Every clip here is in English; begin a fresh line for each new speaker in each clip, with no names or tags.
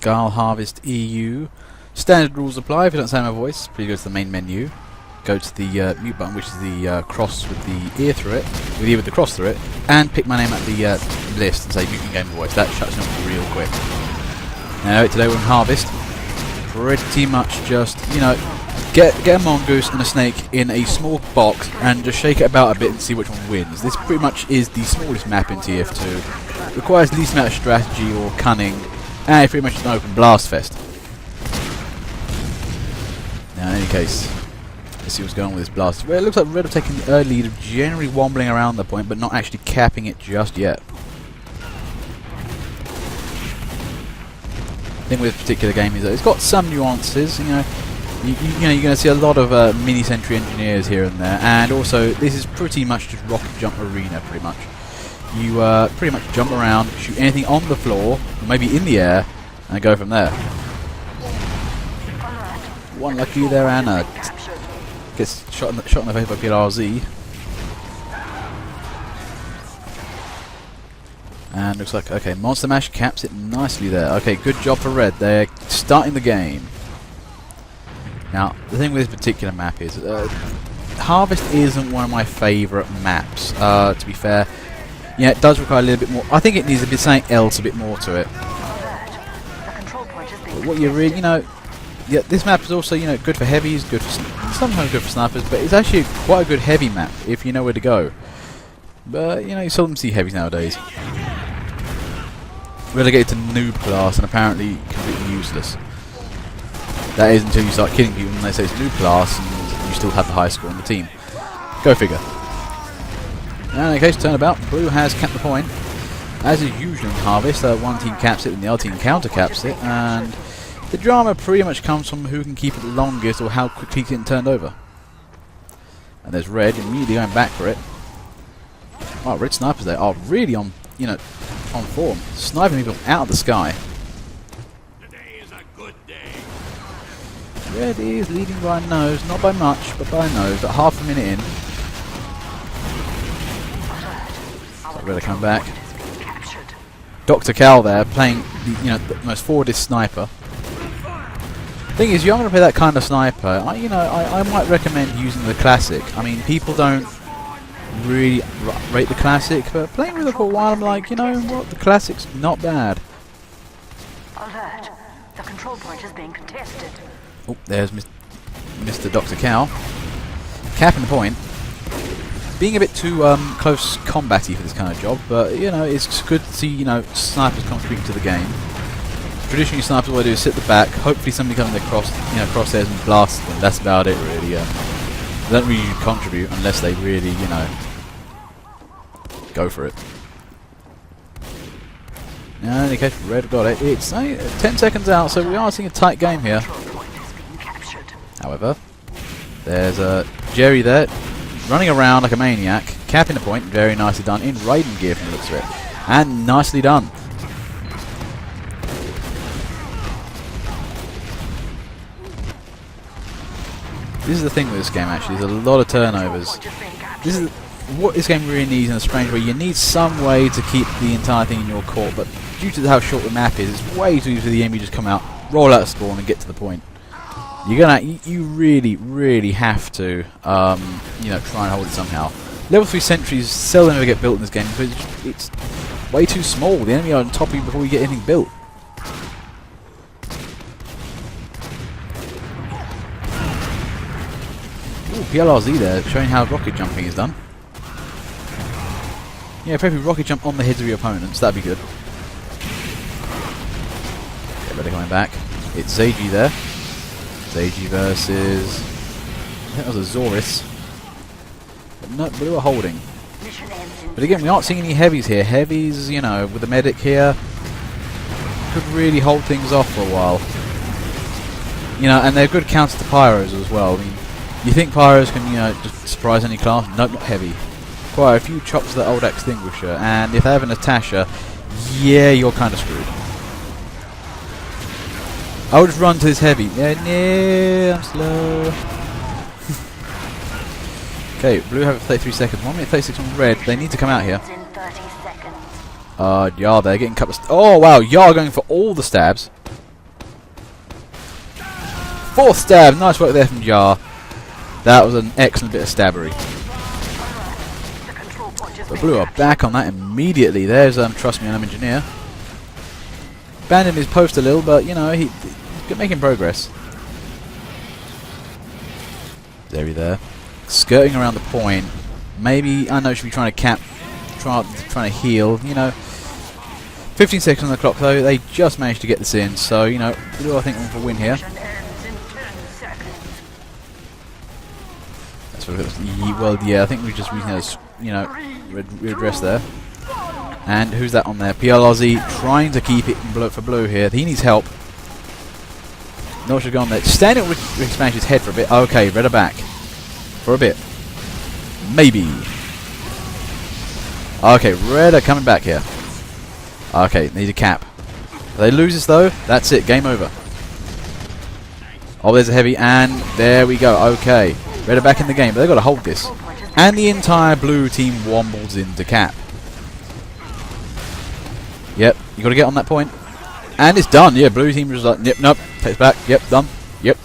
Skull Harvest EU. Standard rules apply. If you don't say my voice, please go to the main menu. Go to the mute button, which is the cross with the ear through it, with the ear with the cross through it, and pick my name at the list and say mute game voice. That shuts me off real quick. Now today we're in Harvest. Pretty much just, you know, get a mongoose and a snake in a small box and just shake it about a bit and see which one wins. This pretty much is the smallest map in TF2. Requires least amount of strategy or cunning, and it's pretty much an open blast fest. Now in any case, let's see what's going on with this blast. Well, it looks like Red have taken the early lead of generally wobbling around the point, but not actually capping it just yet. The thing with this particular game is that it's got some nuances. You know, you know, you're going to see a lot of mini-sentry engineers here and there, and also this is pretty much just rocket jump arena. Pretty much, you pretty much jump around, shoot anything on the floor, or maybe in the air, and go from there. One lucky there, and gets shot in the face by PRZ. And looks like, okay, Monster Mash caps it nicely there. Okay, good job for Red. They're starting the game. Now, the thing with this particular map is, Harvest isn't one of my favourite maps, to be fair. Yeah, it does require a little bit more. I think it needs a bit something else, a bit more to it. But what you really, you know, yeah, this map is also, you know, good for heavies, good for sometimes good for snipers, but it's actually quite a good heavy map if you know where to go. But you know, you seldom see heavies nowadays. Relegated to noob class and apparently completely useless. That is until you start killing people and they say it's noob class and you still have the highest score on the team. Go figure. Now in any case, turnabout. Blue has capped the point. As is usual in Harvest, one team caps it and the other team counter caps it, and the drama pretty much comes from who can keep it the longest or how quickly it's getting turned over. And there's Red immediately going back for it. Wow, Red snipers there are really on, you know, on form, sniping people out of the sky.
Today is a good day.
Red is leading by a nose, not by much, but by a nose. But half a minute in, so Red come back. Dr. Cal there playing, you know, the most forwardest sniper. Thing is, you're going to play that kind of sniper. I might recommend using the classic. I mean, people don't really rate the classic, but playing with it for a while, I'm like, you know what, the classic's not bad.
Alert! The control point is being contested.
Oh, there's Mr. Dr. Cal. Capping the point. Being a bit too close combat-y for this kind of job, but you know, it's good to see, you know, snipers contributing to the game. Traditionally, snipers what they do is sit at the back, hopefully somebody comes across, you know, crosshairs and blasts them. That's about it, really. They don't really contribute unless they really, you know, go for it. Now, in any case, Red got it. It's 10 seconds out, so we are seeing a tight game here. However, there's Jerry there, running around like a maniac, capping the point. Very nicely done in Raiden gear from the looks of it, and nicely done. This is the thing with this game, actually. There's a lot of turnovers. This is what this game really needs in a strange way. You need some way to keep the entire thing in your court, but due to how short the map is, it's way too easy for the enemy to just come out, roll out of spawn, and get to the point. You really, really have to, you know, try and hold it somehow. Level 3 sentries seldom ever get built in this game because it's way too small. The enemy are on top of you before you get anything built. Ooh, PLRZ there, showing how rocket jumping is done. Yeah, probably rocket jump on the heads of your opponents, that'd be good. Okay, better coming back. It's Zagi there. Zagi versus, I think that was a Zoris. But no, Blue are holding. But again, we aren't seeing any heavies here. Heavies, you know, with the medic here, could really hold things off for a while. You know, and they're good counter to pyros as well. I mean, you think pyros can, you know, just surprise any class? Nope, not heavy. Quite a few chops to that old extinguisher, and if they have a Natasha, yeah, you're kind of screwed. I would just run to this heavy. Yeah, no, I'm slow. Okay, Blue have 33 seconds. 1 minute 36 on Red. They need to come out here.
In 30 seconds.
Yar, they're getting a couple of... Oh, wow, Yar going for all the stabs. 4th stab. Nice work there from Jar. That was an excellent bit of stabbery.
The control point is
But
being
Blue are
captured.
back on that immediately. There's Trust Me, I'm Engineer. Abandoned his post a little, but you know, he's making progress. There. Skirting around the point. Maybe, I know, should be trying to trying to heal, you know. 15 seconds on the clock though, they just managed to get this in, so, you know, Blue I think won for a win here.
Mission ends in 10 seconds.
That's what it was. Well, yeah, I think we just, you know, readdress there. And who's that on there? PL Aussie trying to keep it for Blue here. He needs help. No, should go on there. Standing with Smash's head for a bit. Okay, Red are back. For a bit. Maybe. Okay, Red are coming back here. Okay, need a cap. If they lose this though, that's it. Game over. Oh, there's a heavy, and there we go. Okay. Red are back in the game, but they've got to hold this. And the entire Blue team wombles into cap. Yep, you got to get on that point. And it's done. Yeah, Blue team was like, yep, nope, takes back. Yep, done. Yep.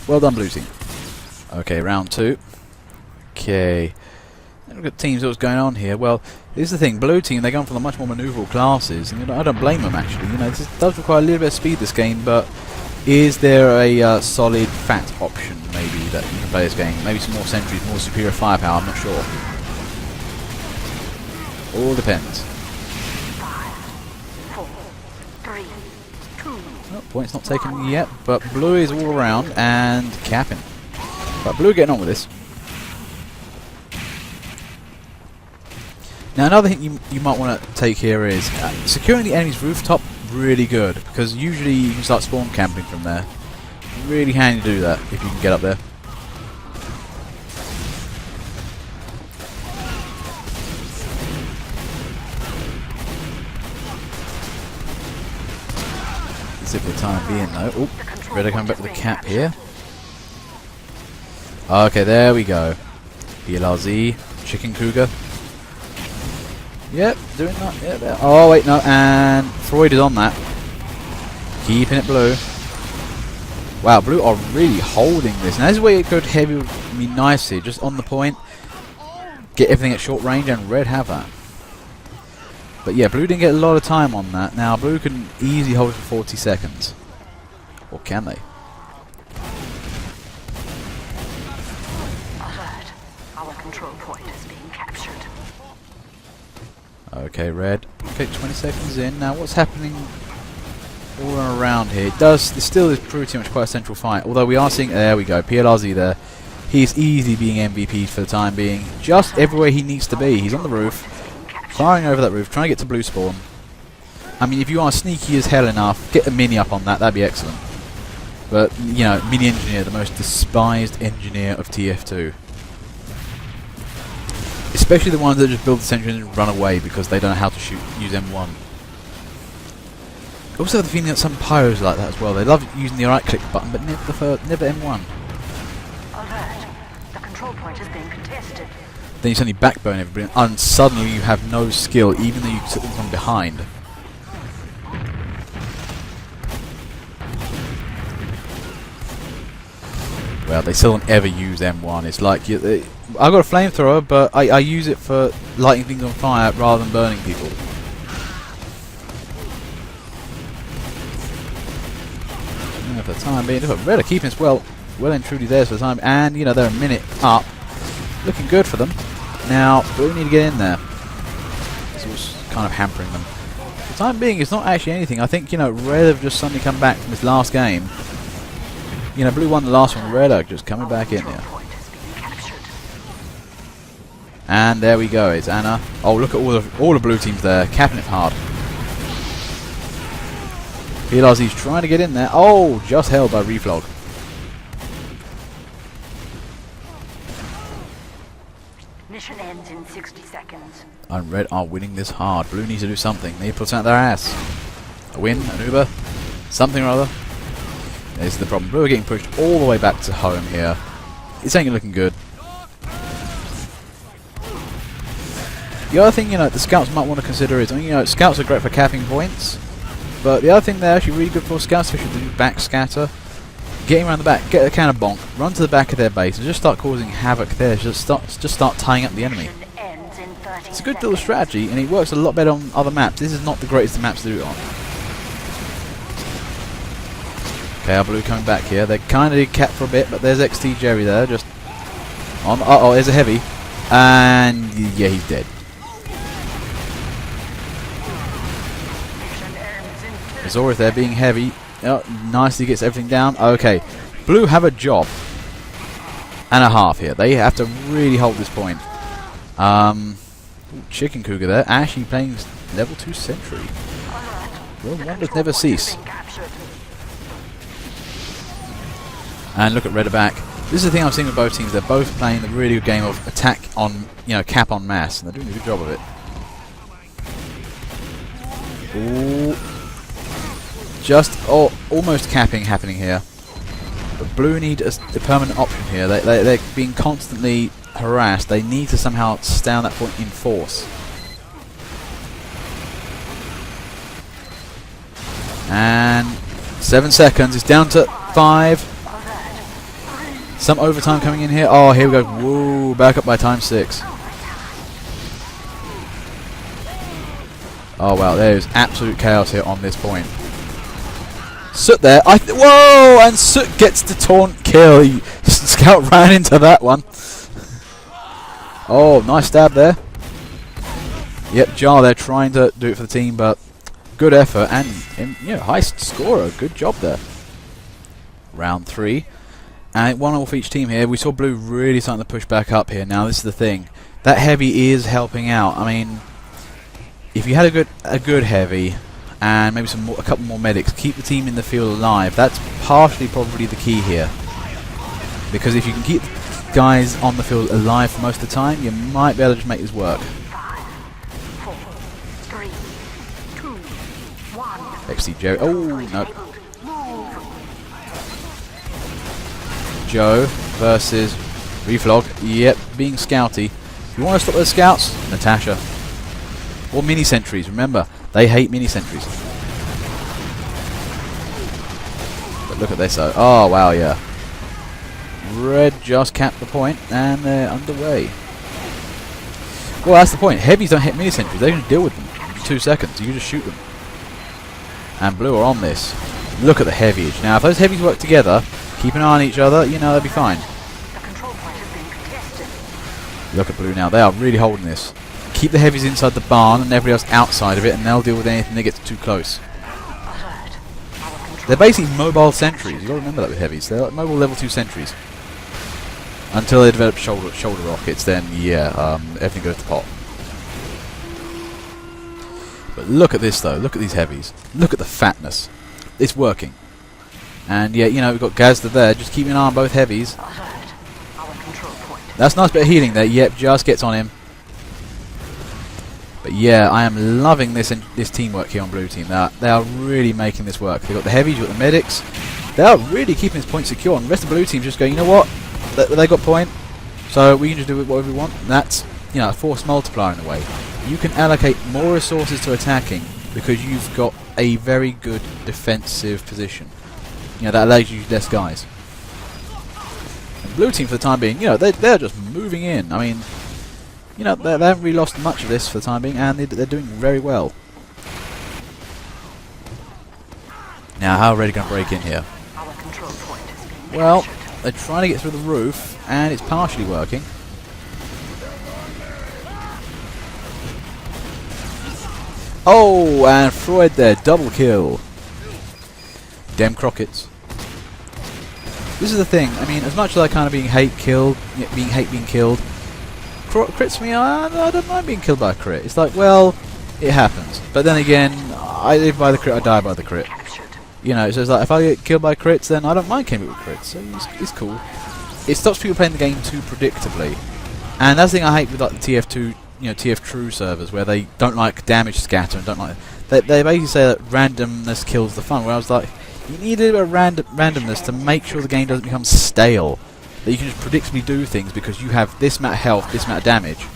Well done, Blue team. Okay, round 2. Okay. Look at teams, what's going on here. Well, here's the thing. Blue team, they're going for the much more maneuverable classes. And you know, I don't blame them, actually. You know, this does require a little bit of speed, this game, but is there a solid fat option, maybe, that you can play this game? Maybe some more sentries, more superior firepower, I'm not sure. All depends.
5, 4, 3, 2.
Oh, point's not taken yet, but Blue is all around and capping. But Blue getting on with this. Now another thing you might want to take here is securing the enemy's rooftop really good, because usually you can start spawn camping from there. Really handy to do that if you can get up there. Zip for the time being though. Oh, Red are coming back with the cap here. Okay, there we go. BLRZ, Chicken Cougar. Yep, doing that. Yeah, there. Oh wait, no, and Freud is on that. Keeping it Blue. Wow, Blue are really holding this. Now this is where it could heavy me nicely, just on the point. Get everything at short range, and Red have that. But yeah, Blue didn't get a lot of time on that. Now Blue can easily hold it for 40 seconds. Or can they?
Alert. Our control point is being captured.
Okay, Red. Okay, 20 seconds in. Now, what's happening all around here? It still is pretty much quite a central fight. Although we are seeing, there we go, PLRZ there. He's easily being MVP for the time being. Just everywhere he needs to be. He's on the roof, firing over that roof, trying to get to Blue spawn. I mean, if you are sneaky as hell enough, get the mini up on that. That'd be excellent. But you know, mini engineer, the most despised engineer of TF2. Especially the ones that just build the sentry and run away because they don't know how to use M1. I also have the feeling that some pyros are like that as well. They love using the right click button, but never M1.
Alert. The control point is being contested.
Then you suddenly backbone everybody, and suddenly you have no skill, even though you took them from behind. Well, they still don't ever use M1. It's like I got a flamethrower, but I use it for lighting things on fire rather than burning people. Yeah, for the time being, look, Red are keeping us well and truly there for the time, and you know they're a minute up, looking good for them. Now, Blue need to get in there. It's all kind of hampering them. For the time being, it's not actually anything. I think Red have just suddenly come back from this last game. Blue won the last one. Red are just coming back in here. And there we go. It's Anna. Oh, look at all the blue teams there, capping it hard. PLRZ's trying to get in there. Oh, just held by Reflog.
Mission ends in 60 seconds.
And Red are winning this hard. Blue needs to do something. They need to put something out their ass. A win, an Uber, something or other. This is the problem. Blue are getting pushed all the way back to home here. This ain't looking good. The other thing, the scouts might want to consider is, scouts are great for capping points, but the other thing they're actually really good for, scouts especially do backscatter. getting around the back, get a counter bonk, run to the back of their base, and just start causing havoc there. Just start tying up the enemy. It's a good little strategy, and it works a lot better on other maps. This is not the greatest of maps to do it on. Okay, our blue coming back here. They kind of capped for a bit, but there's XT Jerry there. Just on. Uh-oh, there's a heavy. And yeah, he's dead. Azorius there being heavy. Oh, nicely gets everything down. Okay, blue have a job and a half here. They have to really hold this point. Chicken Cougar there, actually playing level 2 sentry. Well, wonders never cease. And look at red back. This is the thing I'm seeing with both teams. They're both playing the really good game of attack on, cap on mass, and they're doing a good job of it. Ooh. Just almost capping happening here. But blue need a permanent option here. They're being constantly harassed. They need to somehow stay on that point in force. And 7 seconds. It's down to 5. Some overtime coming in here. Oh, here we go. Whoa, back up by ×6. Oh wow, there's absolute chaos here on this point. Soot there. Whoa! And Soot gets the taunt kill. Scout ran into that one. Oh, nice stab there. Yep, Jar there trying to do it for the team, but good effort and high scorer. Good job there. Round 3. And 1 all for each team here. We saw blue really starting to push back up here. Now this is the thing. That heavy is helping out. I mean, if you had a good heavy and maybe a couple more medics, keep the team in the field alive. That's partially probably the key here. Because if you can keep guys on the field alive for most of the time, you might be able to just make this work.
5, 4, 3, 2, 1.
XT Jerry. Oh, no. Joe versus Reflog. Yep, being scouty. You want to stop the scouts? Natasha. Or mini sentries. Remember, they hate mini sentries. But look at this. Oh, wow, yeah. Red just capped the point, and they're underway. Well, that's the point. Heavies don't hit mini sentries. They can deal with them in 2 seconds. You just shoot them. And blue are on this. Look at the heaviage. Now, if those heavies work together, keep an eye on each other, they'll be fine.
The control point has been contested.
Look at blue now. They are really holding this. Keep the heavies inside the barn and everybody else outside of it, and they'll deal with anything that gets too close. They're basically mobile sentries. You've got to remember that with heavies. They're like mobile level 2 sentries. Until they develop shoulder rockets, then yeah, everything goes to pot. But look at this though. Look at these heavies. Look at the fatness. It's working. And yeah, we've got Gazda there. Just keep an eye on both heavies. That's a nice bit of healing there. Yep, just gets on him. But yeah, I am loving this teamwork here on blue team. They are really making this work. They've got the heavies, you've got the medics. They are really keeping this point secure. And the rest of the blue team just going, you know what? They got point, so we can just do whatever we want. And that's a force multiplier in a way. You can allocate more resources to attacking because you've got a very good defensive position. That allows you less guys. And blue team for the time being, they're just moving in. I mean, they haven't really lost much of this for the time being, and they're doing very well. Now, how are Red going to break in here? Well, they're trying to get through the roof, and it's partially working. Oh, and Freud there, double kill. Dem Crockett's. This is the thing. I mean, as much as I kind of being hate killed, being killed, crits for me, I don't mind being killed by a crit. It's like, well, it happens. But then again, I live by the crit, I die by the crit. So it's like if I get killed by crits, then I don't mind killing it with crits. So it's cool. It stops people playing the game too predictably, and that's the thing I hate with like the TF2, TF True servers where they don't like damage scatter and don't like. They basically say that randomness kills the fun. Where I was like, you need a bit of randomness to make sure the game doesn't become stale. That you can just predictably do things because you have this amount of health, this amount of damage,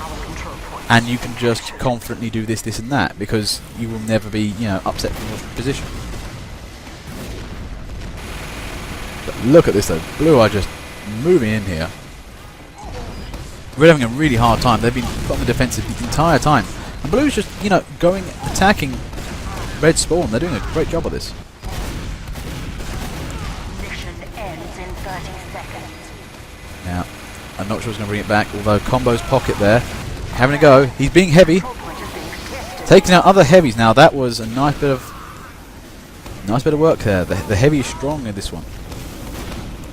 and you can just confidently do this, this, and that because you will never be, upset from your position. But look at this though. Blue are just moving in here. Red having a really hard time. They've been put on the defensive the entire time. And Blue's just, you know, going, attacking Red spawn. They're doing a great job of this.
Mission ends in 30 seconds.
Now, I'm not sure who's going to bring it back, although Combo's pocket there. Having a go. He's being heavy.
Control point is being contested.
Taking out other heavies now. That was a nice bit of work there. The heavy is strong in this one.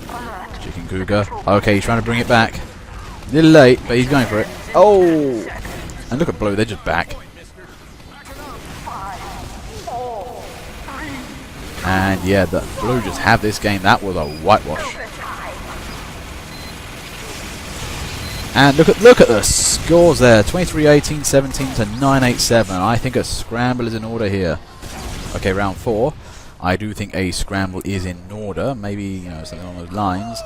Alert.
Chicken Cougar. Okay, he's trying to bring it back. A little late, but he's going for it. Oh! And look at Blue, they're just back. And yeah, the Blue just have this game. That was a whitewash. And look at the scores there. 23-18, 17 to 9-8-7. I think a scramble is in order here. Okay, round 4. I do think a scramble is in order. Maybe, you know, something along those lines.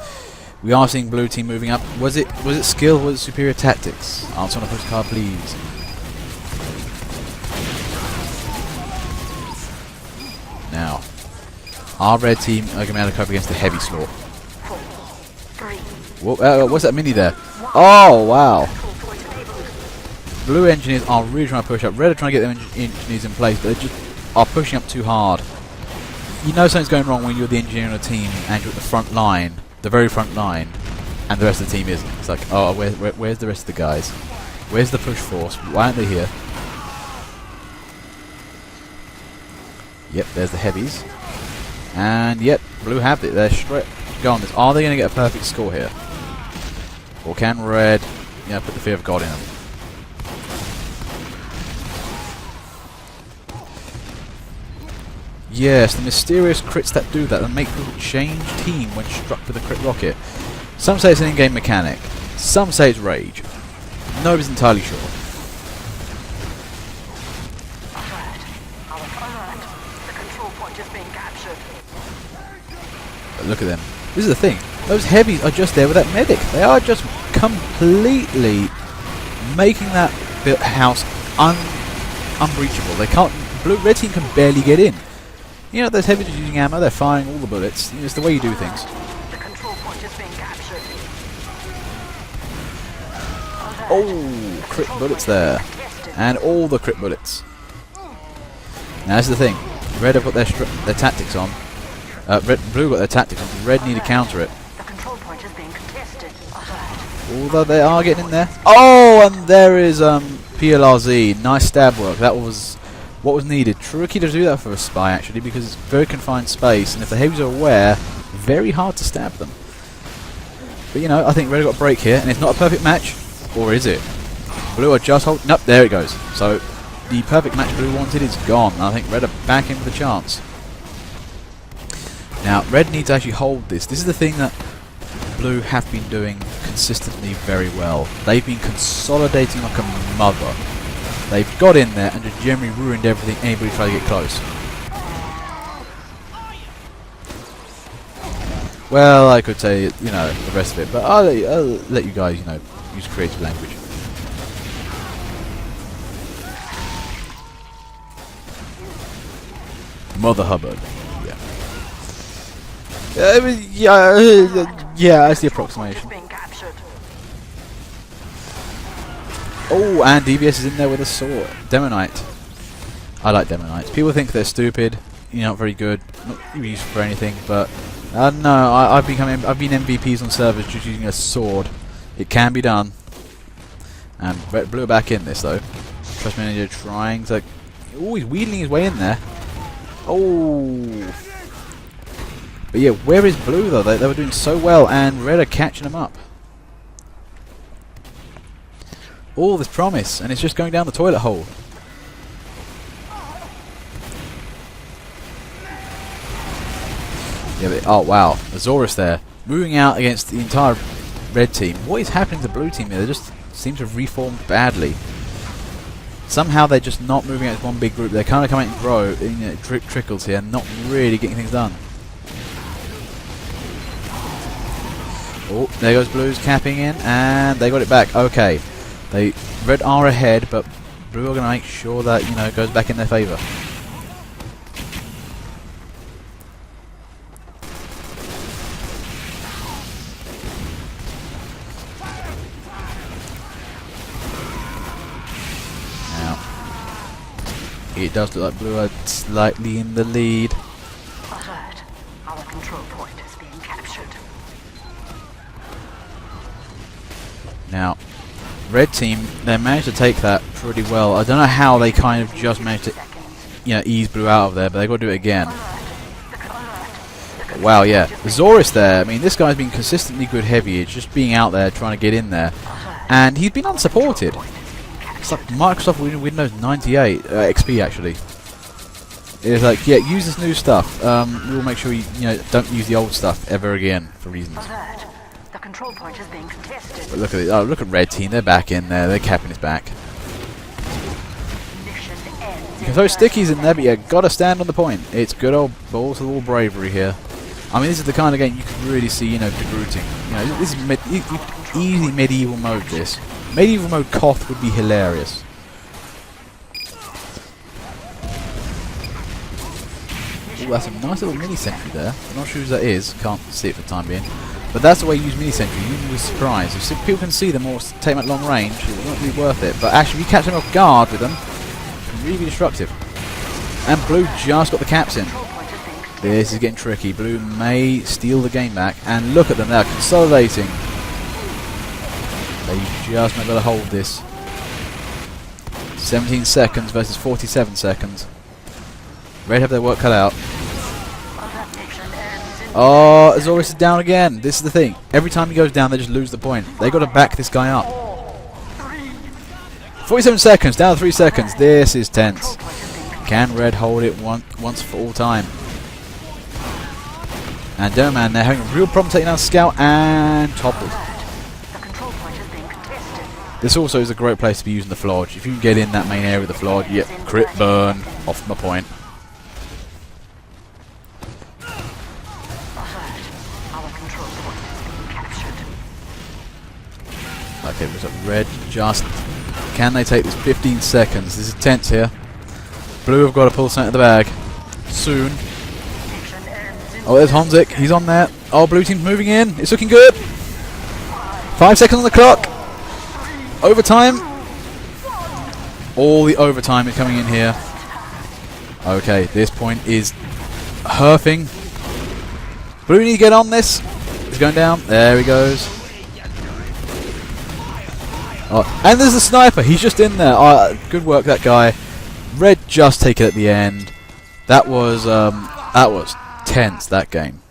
We are seeing Blue team moving up. Was it skill? Was it superior tactics? Answer on a postcard, please. Now, our red team are going to be able to cover against the heavy slaw.
4, 3.
What's that mini there? Oh, wow. Blue engineers are really trying to push up. Red are trying to get their engineers in place, but they just are pushing up too hard. You know something's going wrong when you're the engineer on a team and you're at the front line, the very front line, and the rest of the team isn't. It's like, oh, where's the rest of the guys? Where's the push force? Why aren't they here? Yep, there's the heavies. And yep, Blue have it. They're straight going. Are they going to get a perfect score here? Or can Red, you know, put the fear of God in them? Yes, the mysterious crits that do that and make people change team when struck with a crit rocket. Some say it's an in-game mechanic. Some say it's rage. Nobody's entirely sure.
Alert. The control point is being captured.
But look at them. This is the thing. Those heavies are just there with that medic. They are just completely making that house unbreachable. They can't. Red team can barely get in. You know, those heavies are using ammo. They're firing all the bullets. It's the way you do things.
The control point is being captured.
Oh, crit bullets there. And all the crit bullets. Now, this is the thing. Red have got their tactics on. Blue got their tactics on. Red need to counter it.
The control point is being contested.
Although they are getting in there. Oh, and there is PLRZ. Nice stab work. That was what was needed. Tricky to do that for a spy, actually, because it's very confined space, and if the heavies are aware, very hard to stab them. But, you know, I think Red got a break here, and it's not a perfect match. Or is it? Blue are just holding... Nope, there it goes. So, the perfect match Blue wanted is gone. And I think Red are back in for the chance. Now, Red needs to actually hold this. This is the thing that Blue have been doing consistently very well. They've been consolidating like a mother. They've got in there and just generally ruined everything anybody tried to get close. Well, I could say, you know, the rest of it, but I'll let you guys, you know, use creative language. Mother Hubbard. Yeah, that's the approximation. Oh, and DBS is in there with a sword. Demonite. I like Demonites. People think they're stupid, you're not very good, not used for anything, but I don't know, I've been MVPs on servers just using a sword. It can be done. And Blue back in this though. Trust me, you're trying to... Oh, he's wheeling his way in there. Oh. But yeah, where is Blue though? They were doing so well, and Red are catching them up. All this promise, and it's just going down the toilet hole. Yeah, but, oh wow, Azorus there, moving out against the entire Red team. What is happening to the Blue team here? They just seem to have reformed badly. Somehow they're just not moving out as one big group. They're kind of coming and grow in trickles here, not really getting things done. Oh, there goes Blues capping in, and they got it back. Okay, Red are ahead, but Blue are going to make sure that, you know, it goes back in their favour. It does look like blue are slightly in the lead.
Alert. Our control point is being captured.
Now, red team, they managed to take that pretty well. I don't know how they kind of just managed to, ease blue out of there, but they've got to do it again. Wow, yeah. Zorus there, I mean, this guy's been consistently good heavy. It's just being out there, trying to get in there. And he's been unsupported. It's like Microsoft Windows 98, XP actually. It's like, yeah, use this new stuff. We'll make sure you don't use the old stuff ever again, for reasons.
The control point is being contested.
But look at it. Oh, look at red team. They're back in there. They're capping his back. You can throw stickies in there, but you gotta stand on the point. It's good old balls to the wall bravery here. I mean, this is the kind of game you can really see, degrooting. This is easy medieval mode. This medieval mode Koth would be hilarious. Oh, that's a nice little mini sentry there. I'm not sure who that is. Can't see it for the time being. But that's the way you use mini sentry. You use with surprise. If people can see them or take them at long range, it won't be worth it. But actually, if you catch them off guard with them, it can really be destructive. And blue just got the caps in. This is getting tricky. Blue may steal the game back. And look at them now, consolidating. They just not got to hold this. 17 seconds versus 47 seconds. Red have their work cut out. Oh, Azorius is down again. This is the thing. Every time he goes down, they just lose the point. They got to back this guy up. 47 seconds, down to 3 seconds. This is tense. Can Red hold it once for all time? And Doman, they're having a real problem taking down Scout and toppled. This also is a great place to be using the Flodge. If you can get in that main area with the Flodge, you get crit burn off my point. Okay, was it red? Just can they take this? 15 seconds. This is tense here. Blue have got to pull something out of the bag soon. Oh, there's Honzik. He's on there. Oh, blue team's moving in. It's looking good. 5 seconds on the clock. Overtime. All the overtime is coming in here. Okay, this point is Hurfing. Blue need to get on this. He's going down. There he goes. Oh, and there's the sniper. He's just in there. Good work, that guy. Red just take it at the end. That was tense, that game.